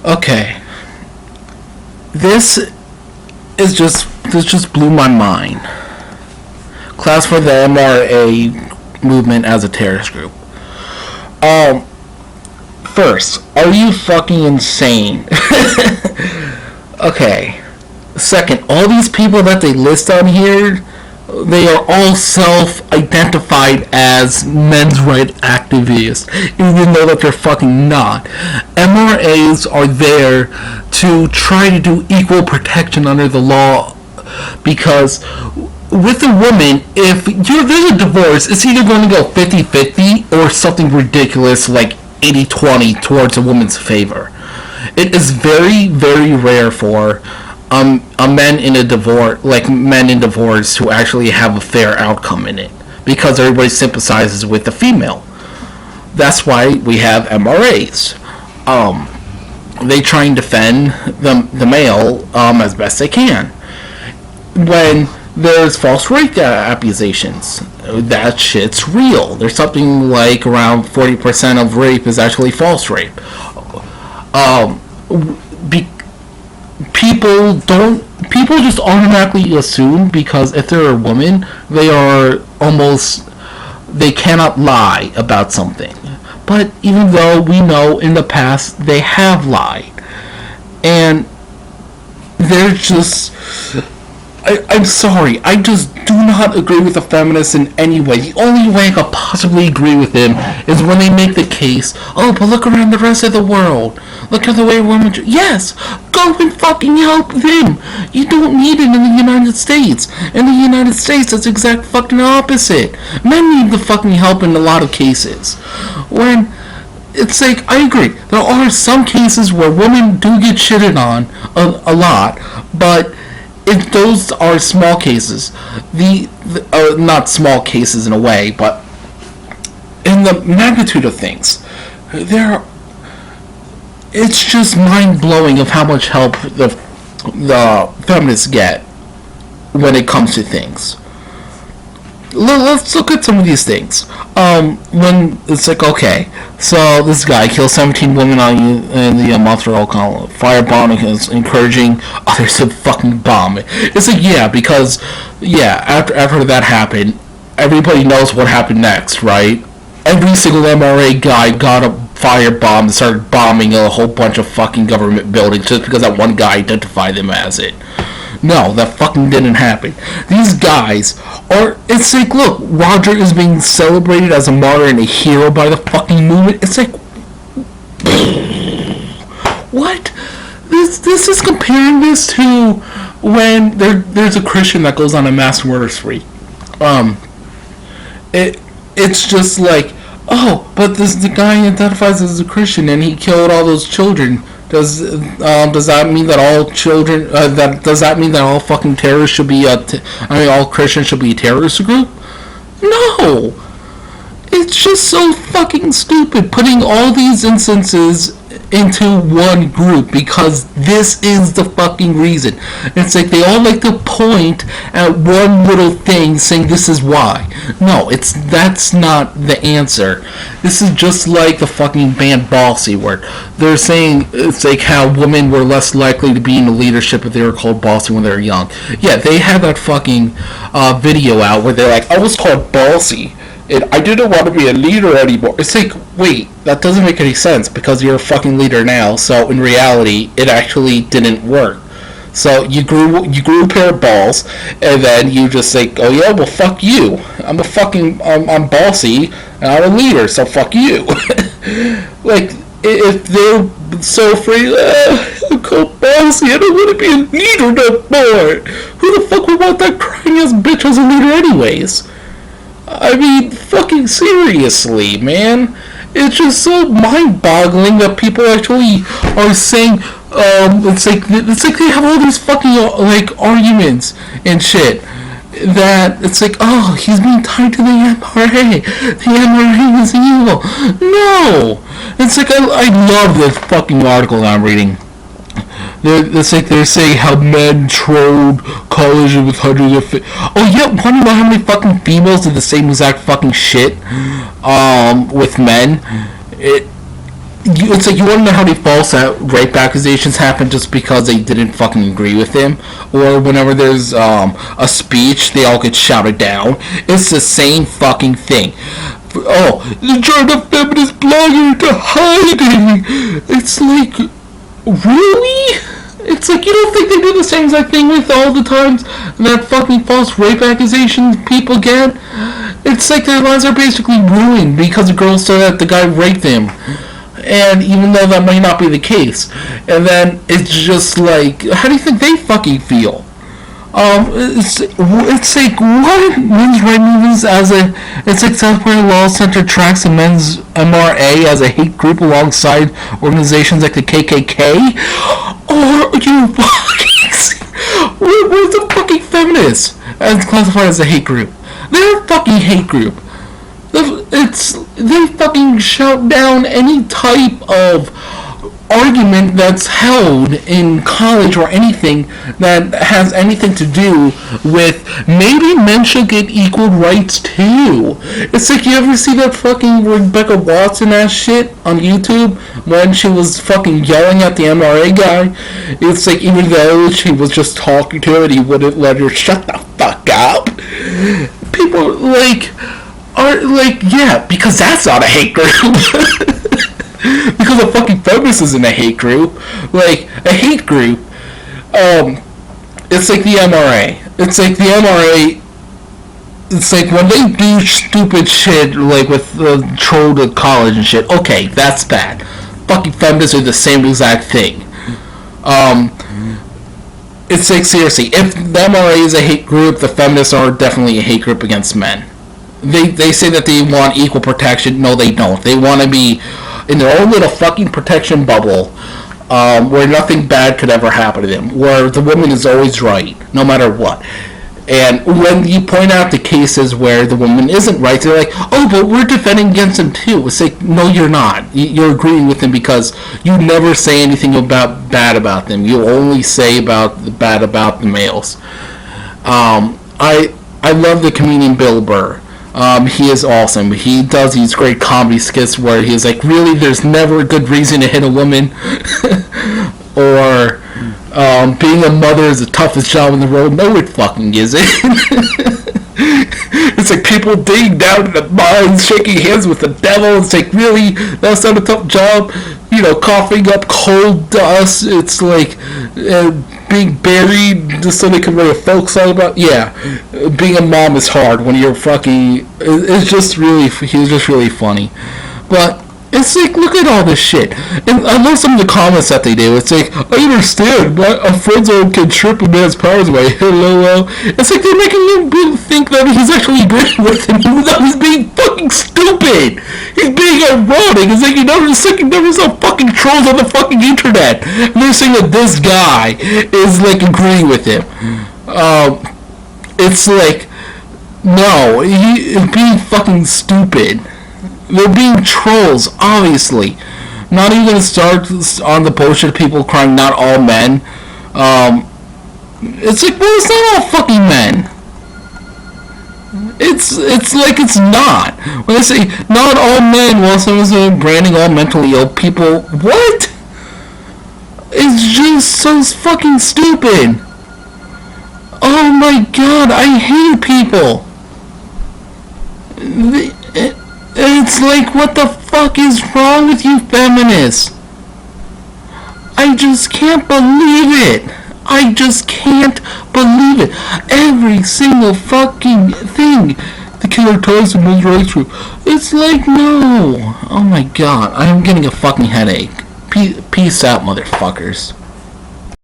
Okay. This just blew my mind. Classify the MRA movement as a terrorist group. First, are you fucking insane? Okay. Second, all these people that they list on here, they are all self-identified as men's rights activists, even though that they're fucking not. MRAs are there to try to do equal protection under the law, because with a woman, if there's a divorce, it's either going to go 50-50 or something ridiculous like 80-20 towards a woman's favor. It is very, very rare for a men in a divorce, like men in divorce, who actually have a fair outcome in it, because everybody sympathizes with the female. That's why we have MRAs. They try and defend the male as best they can. When there's false rape accusations, that shit's real. There's something like around 40% of rape is actually false rape. People just automatically assume, because if they're a woman, they cannot lie about something. But even though we know in the past they have lied, and they're just, I'm sorry, I just do not agree with the feminists in any way. The only way I could possibly agree with them is when they make the case, oh, but look around the rest of the world. Look at the way women... Yes! Go and fucking help them! You don't need it in the United States. In the United States, it's exact fucking opposite. Men need the fucking help in a lot of cases. When... It's like, I agree, there are some cases where women do get shitted on a lot, but... if those are small cases, not small cases in a way, but in the magnitude of things, it's just mind-blowing of how much help the feminists get when it comes to things. Let's look at some of these things. When it's like, okay, so this guy kills 17 women in the Montreal colony. Firebombing is encouraging others to fucking bomb it. It's like, yeah, because, yeah, after that happened, everybody knows what happened next, right? Every single MRA guy got a firebomb and started bombing a whole bunch of fucking government buildings just because that one guy identified them as it. No, that fucking didn't happen. These guys are... It's like, look, Roger is being celebrated as a martyr and a hero by the fucking movement. It's like... What? This is comparing this to when there's a Christian that goes on a mass murder spree. It's just like, oh, but the guy identifies as a Christian and he killed all those children. Does that mean that all children? Does that mean that all fucking terrorists should be? All Christians should be a terrorist group? No, it's just so fucking stupid putting all these instances into one group, because this is the fucking reason. It's like they all like to point at one little thing saying this is why. No, that's not the answer. This is just like the fucking band Bossy, where they're saying it's like how women were less likely to be in the leadership if they were called Bossy when they were young. Yeah, they had that fucking video out where they're like, I was called Bossy and I didn't want to be a leader anymore. It's like, wait, that doesn't make any sense, because you're a fucking leader now, so in reality, it actually didn't work. So you grew a pair of balls, and then you just say, oh yeah, well fuck you. I'm I'm bossy, and I'm a leader, so fuck you. Like, if they're so afraid, I'm called bossy, I don't want to be a leader no more. Who the fuck would want that crying ass bitch as a leader anyways? I mean, fucking seriously, man. It's just so mind-boggling that people actually are saying, it's like they have all these fucking, like, arguments and shit. That it's like, oh, he's being tied to the MRA. The MRA is evil. No! It's like, I love this fucking article I'm reading. It's like they're saying how men trolled college with hundreds of... Oh yeah, want to know how many fucking females did the same exact fucking shit with men? it's like you want to know how many false rape accusations happen just because they didn't fucking agree with him, or whenever there's a speech, they all get shouted down. It's the same fucking thing. Oh, they turned a feminist blogger to hiding. It's like, really? It's like, you don't think they do the same exact thing with all the times that fucking false rape accusations people get? It's like their lives are basically ruined because the girl said that the guy raped them. And even though that might not be the case. And then it's just like, how do you think they fucking feel? It's like, what? Men's rights movements as a, it's like South Korean Law Center tracks the men's MRA as a hate group alongside organizations like the KKK? Or you fucking, where's the fucking feminists as classified as a hate group? They're a fucking hate group. They fucking shout down any type of argument that's held in college or anything that has anything to do with maybe men should get equal rights too. It's like, you ever see that fucking Rebecca Watson ass shit on YouTube when she was fucking yelling at the MRA guy? It's like, even though she was just talking to him and he wouldn't let her shut the fuck up. People like are like, yeah, because that's not a hate group. Because a fucking feminist isn't a hate group. Like, a hate group, it's like the MRA. It's like the MRA, it's like when they do stupid shit, like with the troll to college and shit, okay, that's bad. Fucking feminists are the same exact thing. It's like, seriously, if the MRA is a hate group, the feminists are definitely a hate group against men. They say that they want equal protection. No, they don't. They want to be in their own little fucking protection bubble, where nothing bad could ever happen to them, where the woman is always right, no matter what. And when you point out the cases where the woman isn't right, they're like, oh, but we're defending against them too. It's like, no, you're not. You're agreeing with them because you never say anything bad about them. You only say bad about the males. I love the comedian Bill Burr. He is awesome. He does these great comedy skits where he's like, really, there's never a good reason to hit a woman. Or, being a mother is the toughest job in the world. No, it fucking isn't. It's like people digging down in the mines, shaking hands with the devil. It's like, really? That's not a tough job? You know, coughing up coal dust. It's like being buried just so they can write a folk song about. Yeah, being a mom is hard when you're fucking. It's just really. He's just really funny, but. It's like, look at all this shit. And I love some of the comments that they do. It's like, I understand, but a friend zone can trip a man's powers away. Hello. It's like they're making him think that he's actually agreeing with him, even though he's being fucking stupid. He's being ironic. It's like, you never saw fucking trolls on the fucking internet. And they're saying that this guy is like agreeing with him. It's like, no, he is being fucking stupid. They're being trolls, obviously. Not even going to start on the bullshit of people crying, not all men. It's like, well, it's not all fucking men. It's like it's not. When they say, not all men, while someone's branding all mentally ill people, what? It's just so fucking stupid. Oh my god, I hate people. It's like, what the fuck is wrong with you feminists? I just can't believe it. I just can't believe it. Every single fucking thing. The killer toys and men's rights group. It's like, no. Oh my god. I am getting a fucking headache. Peace out, motherfuckers.